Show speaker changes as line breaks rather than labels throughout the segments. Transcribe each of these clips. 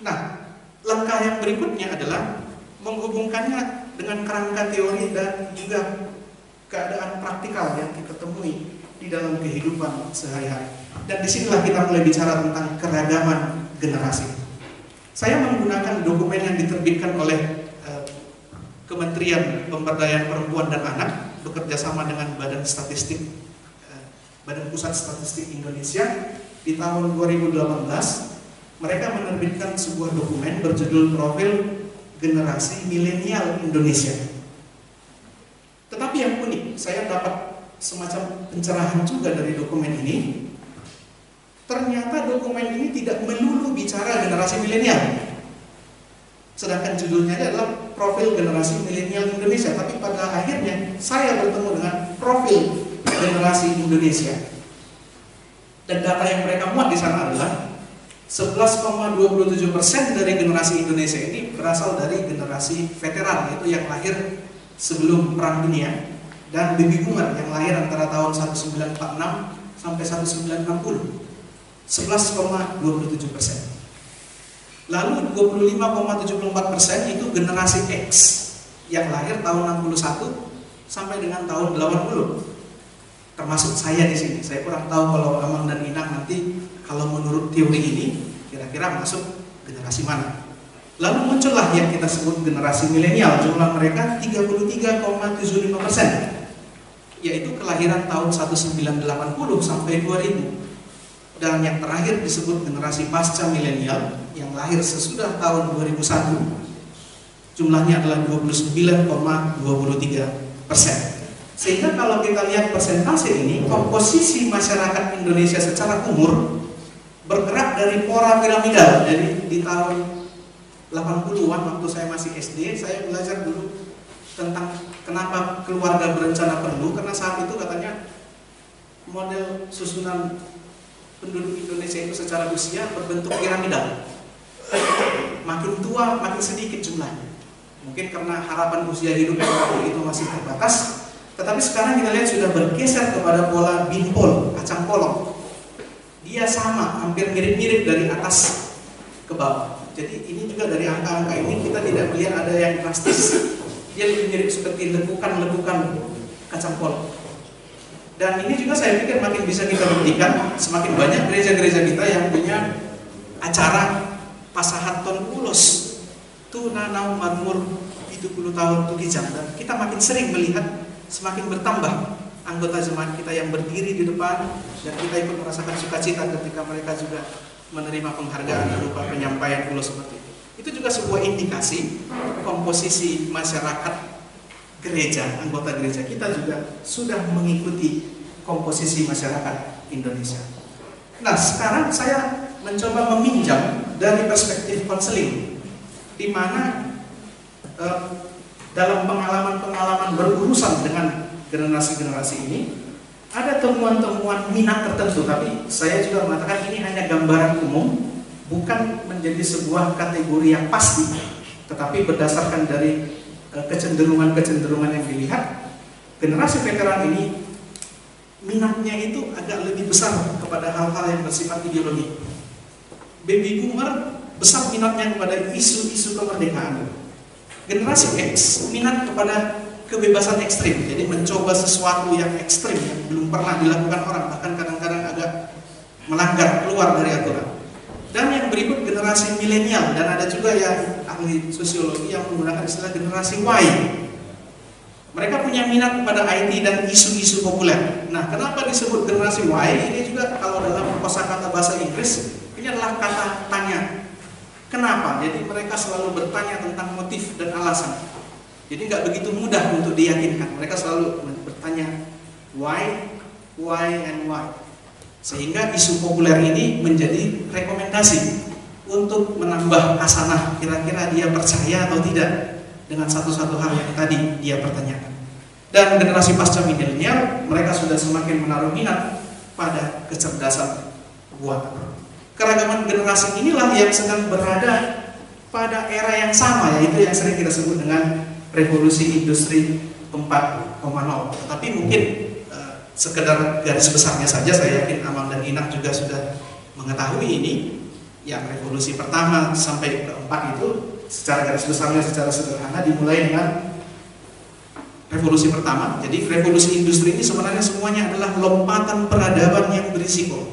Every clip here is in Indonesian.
Nah, langkah yang berikutnya adalah menghubungkannya dengan kerangka teori dan juga keadaan praktikal yang kita temui di dalam kehidupan sehari-hari. Dan disinilah kita mulai bicara tentang keragaman generasi. Saya menggunakan dokumen yang diterbitkan oleh Kementerian Pemberdayaan Perempuan dan Anak bekerja sama dengan Badan Pusat Statistik Indonesia di tahun 2018. Mereka menerbitkan sebuah dokumen berjudul Profil Generasi Milenial Indonesia. Tetapi yang unik, saya dapat semacam pencerahan juga dari dokumen ini. Ternyata dokumen ini tidak melulu bicara generasi milenial. Sedangkan judulnya adalah Profil Generasi Milenial Indonesia. Tapi pada akhirnya saya bertemu dengan Profil Generasi Indonesia. Dan data yang mereka muat di sana adalah 11,27% dari generasi Indonesia ini berasal dari generasi veteran, yaitu yang lahir sebelum Perang Dunia, dan baby boomer yang lahir antara tahun 1946 sampai 1960. 11,27%. Lalu 25,74% itu generasi X yang lahir tahun 61 sampai dengan tahun 80. Termasuk saya di sini. Saya kurang tahu kalau Amang dan Inang nanti kalau menurut teori ini kira-kira masuk generasi mana. Lalu muncullah yang kita sebut generasi milenial. Jumlah mereka 33,75%, yaitu kelahiran tahun 1980 sampai 2000. Dan yang terakhir disebut generasi pasca milenial yang lahir sesudah tahun 2001. Jumlahnya adalah 29,23%. Sehingga kalau kita lihat persentase ini, komposisi masyarakat Indonesia secara umur bergerak dari pora piramidal. Jadi di tahun 80-an waktu saya masih SD, saya belajar dulu tentang kenapa keluarga berencana perlu, karena saat itu katanya model susunan penduduk Indonesia itu secara usia berbentuk piramidal. Makin tua makin sedikit jumlahnya. Mungkin karena harapan usia hidup yang waktu itu masih terbatas. Tetapi sekarang kita lihat sudah bergeser kepada pola binpol, kacang polong. Dia sama, hampir mirip-mirip dari atas ke bawah. Jadi ini juga dari angka-angka ini kita tidak melihat ada yang drastis. Dia lebih mirip seperti lekukan-lekukan kacang polong. Dan ini juga saya pikir makin bisa kita buktikan, semakin banyak gereja-gereja kita yang punya acara pasahaton ulos tunanau makmur 70 tahun tukijang. Dan kita makin sering melihat semakin bertambah anggota jemaat kita yang berdiri di depan, dan kita ikut merasakan sukacita ketika mereka juga menerima penghargaan berupa penyampaian ulos seperti itu. Itu juga sebuah indikasi komposisi masyarakat gereja, anggota gereja kita juga sudah mengikuti komposisi masyarakat Indonesia. Nah, sekarang saya mencoba meminjam dari perspektif konseling, di mana dalam pengalaman-pengalaman berurusan dengan generasi-generasi ini ada temuan-temuan minat tertentu, tapi saya juga mengatakan ini hanya gambaran umum, bukan menjadi sebuah kategori yang pasti, tetapi berdasarkan dari kecenderungan-kecenderungan yang dilihat, generasi veteran ini minatnya itu agak lebih besar kepada hal-hal yang bersifat ideologi. Baby boomer besar minatnya kepada isu-isu kemerdekaan. Generasi X minat kepada kebebasan ekstrim, jadi mencoba sesuatu yang ekstrim yang belum pernah dilakukan orang, bahkan kadang-kadang agak melanggar, keluar dari aturan. Dan yang berikut generasi milenial, dan ada juga yang ahli sosiologi yang menggunakan istilah generasi Y. Mereka punya minat kepada IT dan isu-isu populer. Nah, kenapa disebut generasi Y? Ini juga kalau dalam kosakata bahasa Inggris, ini adalah kata tanya. Kenapa? Jadi mereka selalu bertanya tentang motif dan alasan. Jadi nggak begitu mudah untuk diyakinkan. Mereka selalu bertanya why, and why. Sehingga isu populer ini menjadi rekomendasi untuk menambah hasanah, kira-kira dia percaya atau tidak dengan satu-satu hal yang tadi dia pertanyakan. Dan generasi pasca milenial, mereka sudah semakin menaruh minat pada kecerdasan buatan. Keragaman generasi inilah yang sedang berada pada era yang sama, yaitu yang sering kita sebut dengan revolusi industri 4.0. Tapi mungkin sekedar garis besarnya saja, saya yakin Amang dan Inang juga sudah mengetahui ini. yang revolusi pertama sampai keempat itu secara garis besarnya secara sederhana dimulai dengan revolusi pertama. Jadi revolusi industri ini sebenarnya semuanya adalah lompatan peradaban yang berisiko.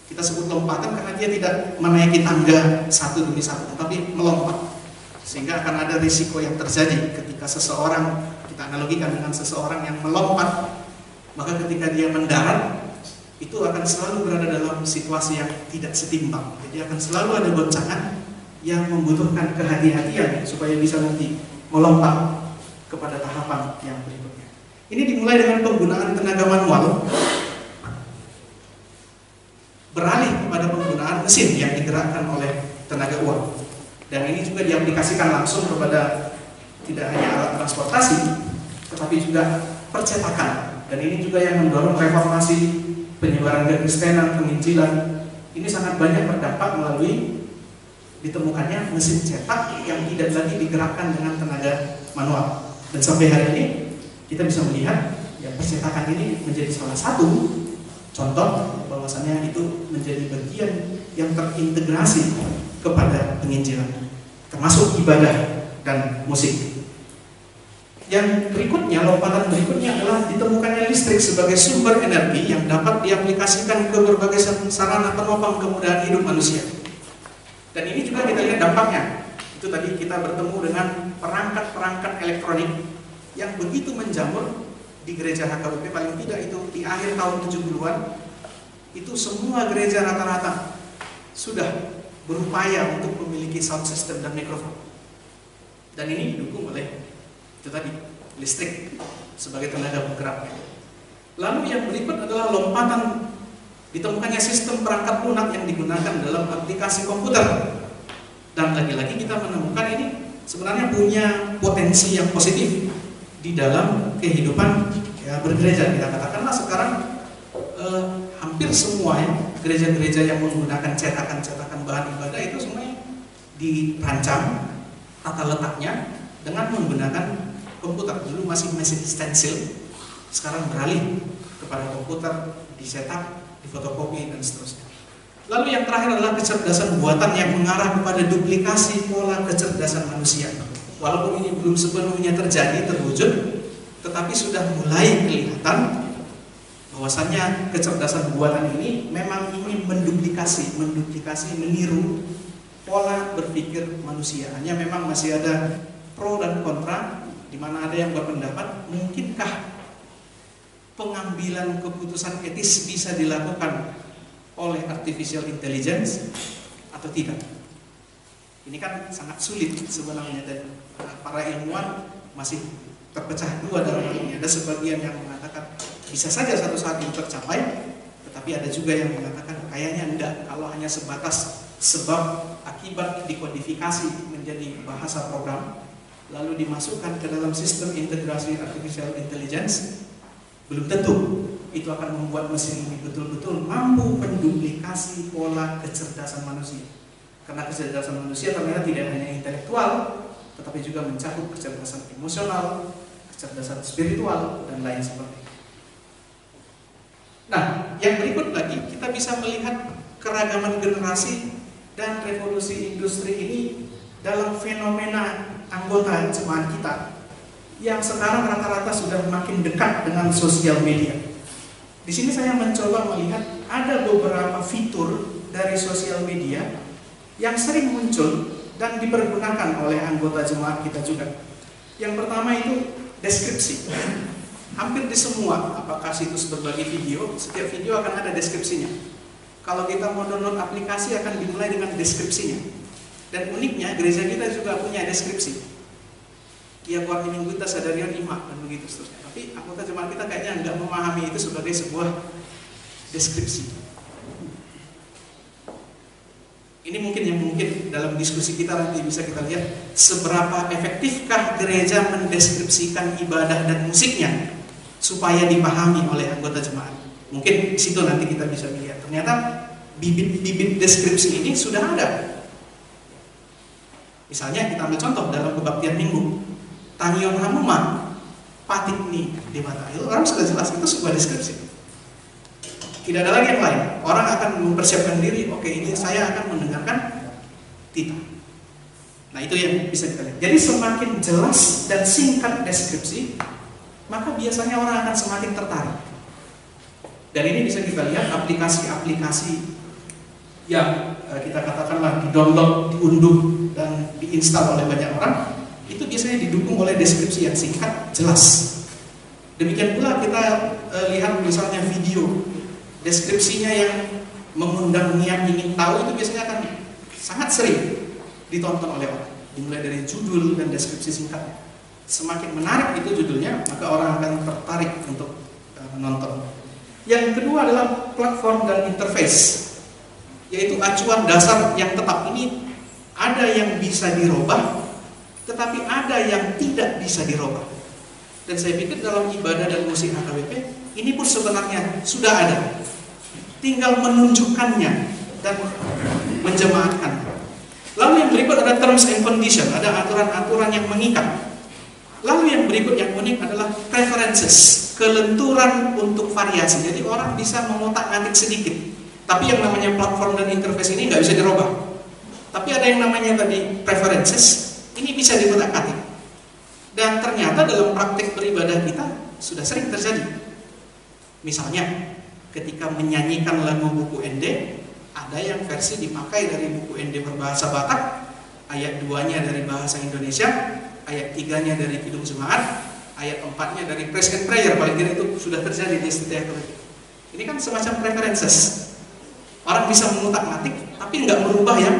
Kita sebut lompatan karena dia tidak menaiki tangga satu demi satu, tetapi melompat. Sehingga akan ada risiko yang terjadi ketika seseorang, kita analogikan dengan seseorang yang melompat, maka ketika dia mendarat, itu akan selalu berada dalam situasi yang tidak setimbang. Jadi akan selalu ada goncangan yang membutuhkan kehati-hatian supaya bisa nanti melompat kepada tahapan yang berikutnya. Ini dimulai dengan penggunaan tenaga manual, beralih kepada penggunaan mesin yang digerakkan oleh tenaga uang. Dan ini juga diaplikasikan langsung kepada tidak hanya alat transportasi, tetapi juga percetakan. Dan ini juga yang mendorong reformasi, penyebaran kekristenan, penginjilan. Ini sangat banyak berdampak melalui ditemukannya mesin cetak yang tidak lagi digerakkan dengan tenaga manual. Dan sampai hari ini kita bisa melihat ya, percetakan ini menjadi salah satu contoh bahwasannya itu menjadi bagian yang terintegrasi kepada penginjilan, termasuk ibadah dan musik. Yang berikutnya, lompatan berikutnya adalah ditemukannya listrik sebagai sumber energi yang dapat diaplikasikan ke berbagai sarana penopang kemudahan hidup manusia. Dan ini juga kita lihat dampaknya. Itu tadi kita bertemu dengan perangkat-perangkat elektronik yang begitu menjamur di gereja HKBP, paling tidak itu di akhir tahun 70-an, itu semua gereja rata-rata sudah berupaya untuk memiliki sound system dan mikrofon. Dan ini didukung oleh itu tadi, listrik sebagai tenaga penggerak. Lalu yang berikut adalah lompatan ditemukannya sistem perangkat lunak yang digunakan dalam aplikasi komputer. Dan lagi-lagi kita menemukan ini sebenarnya punya potensi yang positif di dalam kehidupan ya, bergereja. Kita katakanlah sekarang hampir semua ya, gereja-gereja yang menggunakan cetakan-cetakan bahan ibadah itu semuanya dirancang tata letaknya dengan menggunakan komputer. Dulu masih mesin stensil, sekarang beralih kepada komputer, dicetak, difotokopi, dan seterusnya. Lalu yang terakhir adalah kecerdasan buatan yang mengarah kepada duplikasi pola kecerdasan manusia. Walaupun ini belum sepenuhnya terjadi, terwujud, tetapi sudah mulai kelihatan bahwasannya kecerdasan buatan ini memang ingin menduplikasi, meniru pola berpikir manusia. Hanya memang masih ada pro dan kontra, di mana ada yang berpendapat mungkinkah pengambilan keputusan etis bisa dilakukan oleh artificial intelligence atau tidak. Ini kan sangat sulit sebenarnya, dan para ilmuwan masih terpecah dua dalam hal ini. Ada sebagian yang mengatakan bisa saja satu saat itu tercapai, tetapi ada juga yang mengatakan kayaknya enggak, kalau hanya sebatas sebab akibat dikodifikasi menjadi bahasa program lalu dimasukkan ke dalam sistem integrasi artificial intelligence, belum tentu itu akan membuat mesin ini betul-betul mampu menduplikasi pola kecerdasan manusia. Karena kecerdasan manusia ternyata tidak hanya intelektual, tetapi juga mencakup kecerdasan emosional, kecerdasan spiritual, dan lain sebagainya. Nah, yang berikut lagi kita bisa melihat keragaman generasi dan revolusi industri ini dalam fenomena anggota jemaat kita yang sekarang rata-rata sudah makin dekat dengan sosial media. Di sini saya mencoba melihat ada beberapa fitur dari sosial media yang sering muncul dan dipergunakan oleh anggota jemaat kita juga. Yang pertama itu deskripsi. Hampir di semua, apakah situs berbagi video, setiap video akan ada deskripsinya. Kalau kita mau download aplikasi akan dimulai dengan deskripsinya. Dan uniknya gereja kita juga punya deskripsi. Ya buat minggu kita sadarian iman dan begitu seterusnya. Tapi anggota jemaat kita kayaknya nggak memahami itu sebagai sebuah deskripsi. Ini mungkin dalam diskusi kita nanti bisa kita lihat seberapa efektifkah gereja mendeskripsikan ibadah dan musiknya supaya dipahami oleh anggota jemaat. Mungkin di situ nanti kita bisa lihat. Ternyata bibit-bibit deskripsi ini sudah ada. Misalnya kita ambil contoh dalam kebaktian minggu, Tangion Hamuma, Patik nih di mata. Itu orang sudah jelas itu sebuah deskripsi. Tidak ada lagi yang lain. Orang akan mempersiapkan diri, oke, ini saya akan mendengarkan Tita. Nah, itu yang bisa kita lihat. Jadi semakin jelas dan singkat deskripsi, maka biasanya orang akan semakin tertarik. Dan ini bisa kita lihat aplikasi-aplikasi yang kita katakanlah di-download, diunduh, dan diinstal oleh banyak orang, itu biasanya didukung oleh deskripsi yang singkat, jelas. Demikian pula kita lihat misalnya video, deskripsinya yang mengundang niat ingin tahu itu biasanya akan sangat sering ditonton oleh orang. Dimulai dari judul dan deskripsi singkatnya. Semakin menarik itu judulnya, maka orang akan tertarik untuk menonton. Yang kedua adalah platform dan interface, yaitu acuan dasar yang tetap. Ini ada yang bisa dirubah, tetapi ada yang tidak bisa dirubah. Dan saya pikir dalam ibadah dan musik HKBP ini pun sebenarnya sudah ada, tinggal menunjukkannya dan menjemaatkan. Lalu yang berikut ada terms and condition, ada aturan-aturan yang mengikat. Lalu yang berikut yang unik adalah preferences, kelenturan untuk variasi. Jadi orang bisa mengotak-atik sedikit. Tapi yang namanya platform dan interface ini nggak bisa dirubah. Tapi ada yang namanya tadi preferences, ini bisa diotak-atik. Dan ternyata dalam praktik beribadah kita sudah sering terjadi. Misalnya ketika menyanyikan lagu buku ND, ada yang versi dipakai dari buku ND berbahasa Batak, ayat 2-nya dari bahasa Indonesia, ayat 3-nya dari Kidung Jemaat, ayat 4-nya dari Praise and Prayer. Paling tidak itu sudah terjadi di setiap kolektif. Ini kan semacam preferences. Orang bisa mengutak-atik, tapi nggak merubah yang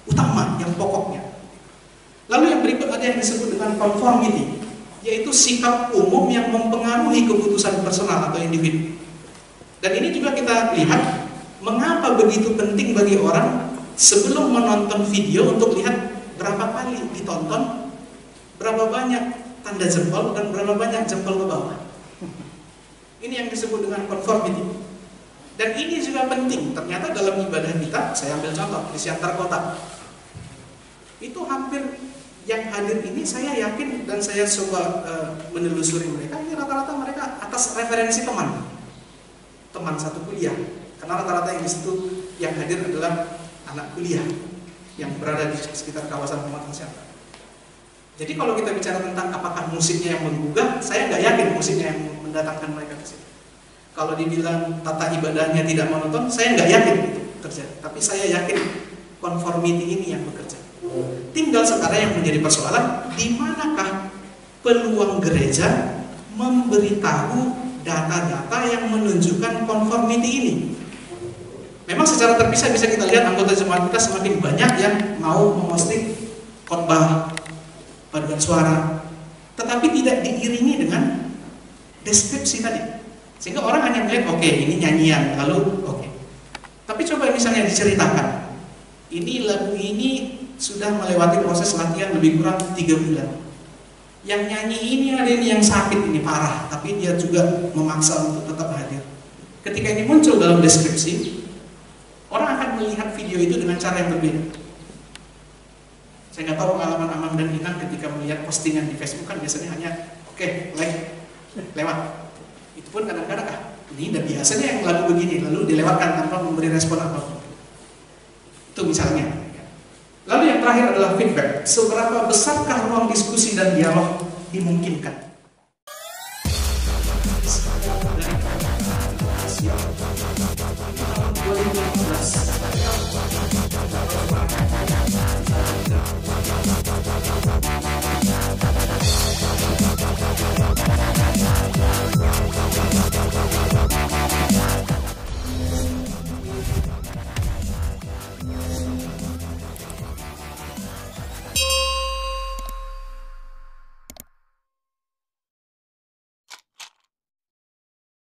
utama, yang pokoknya. Lalu yang berikut ada yang disebut dengan conformity, yaitu sikap umum yang mempengaruhi keputusan personal atau individu. Dan ini juga kita lihat mengapa begitu penting bagi orang sebelum menonton video untuk lihat berapa kali ditonton, berapa banyak tanda jempol, dan berapa banyak jempol ke bawah. Ini yang disebut dengan conformity. Dan ini juga penting. Ternyata dalam ibadah kita, saya ambil contoh di Siantar Kota, itu hampir yang hadir ini saya yakin, dan saya coba menelusuri mereka, ini rata-rata mereka atas referensi teman satu kuliah. Karena rata-rata yang di situ yang hadir adalah anak kuliah yang berada di sekitar kawasan Pematang Siantar. Jadi kalau kita bicara tentang apakah musiknya yang menggugah, saya nggak yakin musiknya yang mendatangkan mereka ke sini. Kalau dibilang tata ibadahnya tidak monoton, saya nggak yakin itu terjadi. Tapi saya yakin conformity ini yang bekerja. Tinggal sekarang yang menjadi persoalan, di manakah peluang gereja memberitahu data-data yang menunjukkan conformity ini. Memang secara terpisah bisa kita lihat anggota jemaat kita semakin banyak yang mau memposting khotbah, paduan suara, tetapi tidak diiringi dengan deskripsi tadi. Sehingga orang hanya melihat, oke, ini nyanyian, lalu oke. Tapi coba misalnya diceritakan, ini lagu ini sudah melewati proses latihan lebih kurang 3 bulan. Yang nyanyi ini ada ini yang sakit, ini parah, tapi dia juga memaksa untuk tetap hadir. Ketika ini muncul dalam deskripsi, orang akan melihat video itu dengan cara yang berbeda. Saya nggak tahu pengalaman Amang dan Inang ketika melihat postingan di Facebook kan biasanya hanya oke, like, lewat. Itu pun kadang-kadang ini udah biasanya yang lagu begini, lalu dilewatkan tanpa memberi respon apapun. Itu misalnya. Lalu yang terakhir adalah feedback. Seberapa besarkah ruang diskusi dan dialog dimungkinkan? Dari tahun 2015